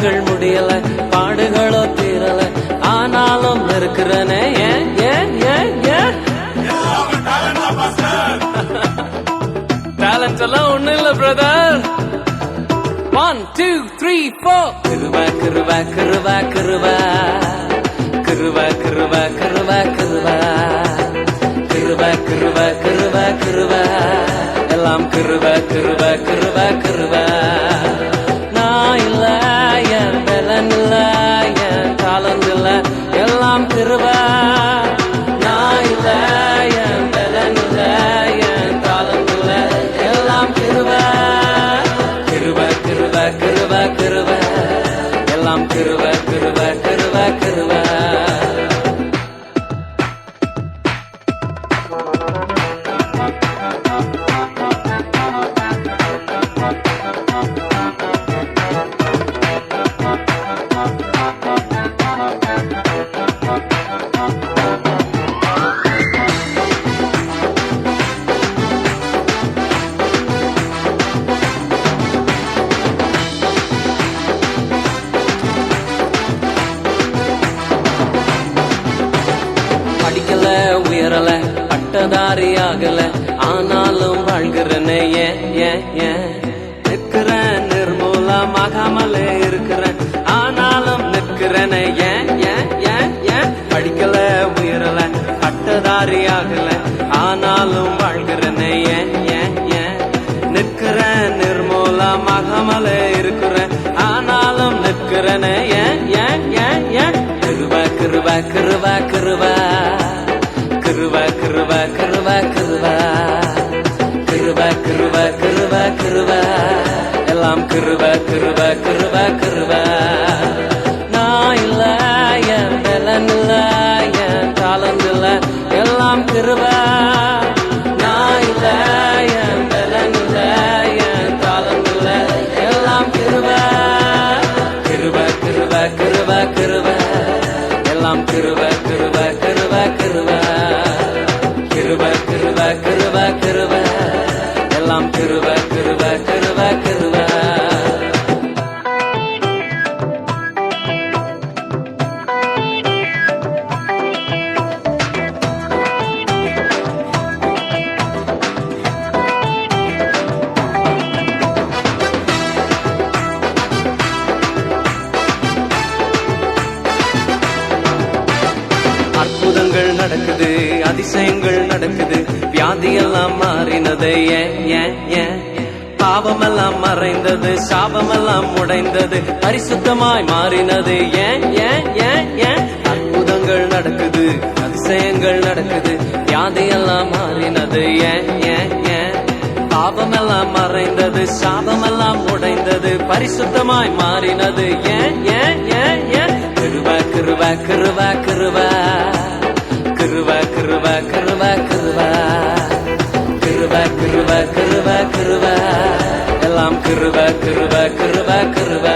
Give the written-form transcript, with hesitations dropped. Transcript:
பாடுகள் முடியல, பாடுகளோ தீரல, ஆனாலும் இருக்கிறனே ஏன் ஏன் ஏன் ஏன். டேலண்ட் எல்லாம் ஒண்ணு இல்ல பிரதர். 1 2 3 4 கிருபா கிருபா கிருபா கிருபா கிருபா கிருபா கிருபா கிருபா கிருபா கிருபா கிருபா கிருபா எல்லாம் கிருபா கிருபா கிருபா கிருபா. நான் இல்ல, என் பலன் இல்ல, என் தாளந்து இல்ல, எல்லாம் கிருபா. நான் இல்ல, என் பலன் இல்ல, என் தாளந்து இல்ல, எல்லாம் கிருபா. கிருபா கிருபா கிருபா கிருபா எல்லாம் கிருபா கிருபா கிருபா கிருபா. படிக்கல உயரல பட்டதாரி ஆகல, ஆனாலும் வாழ்கிறனே ஏன் ஏன் ஏன். நிற்கிறேன் நிர்மூலமாகாமலே இருக்கிறேன், ஆனாலும் நிற்கிறனே ஏன் ஏன் ஏன் ஏன். படிக்கல உயரல பட்டதாரி ஆகல, ஆனாலும் வாழ்கிறனே ஏன் ஏன் ஏன். நிற்கிறேன் நிர்மூலமாகாமலே இருக்கிறேன், ஆனாலும் நிற்கிறனே ஏன் ஏன் ஏன் ஏன். கிருபா கிருபா கிருபா கிருபா கிருபா கிருபா கிருபா கிருபா கிருபா கிருபா கிருபா கிருபா எல்லாம் கிருபா கிருபா கிருபா கிருபா. நான் இல்ல, என் பலன் இல்ல, என் தாளந்து இல்ல, எல்லாம் கிருபா. நான் இல்ல, என் பலன் இல்ல, என் தாளந்து இல்ல, எல்லாம் கிருபா. கிருபா கிருபா கிருபா கிருபா எல்லாம் கிருபா கிருபா கிருபா கிருபா கிருபா கிருபா கிருபா கிருபா எல்லாம் கிருபா கிருபா கிருபா கிருபா. அற்புதங்கள் நடக்குது, அதிசயங்கள் நடக்குது, வியாதியெல்லாம் மாறினது ஏன் ஏன் ஏன். பாவமெல்லாம் மறைந்தது, சாபமெல்லாம் உடைந்தது, பரிசுத்தமாய் மாறினது ஏன் ஏன் ஏன் ஏன். அற்புதங்கள் நடக்குது, அதிசயங்கள் நடக்குது, வியாதியெல்லாம் மாறினது ஏன் ஏன் ஏன். பாவமெல்லாம் மறைந்தது, சாபமெல்லாம் உடைந்தது, பரிசுத்தமாய் மாறினது ஏன் ஏன் ஏன் ஏன். கிருபா கிருபா கிருபா கிருபா கிருபா கிருபா கிருபா கிருபா கிருபா கிருபா கிருபா கிருபா எல்லாம் கிருபா கிருபா கிருபா கிருபா.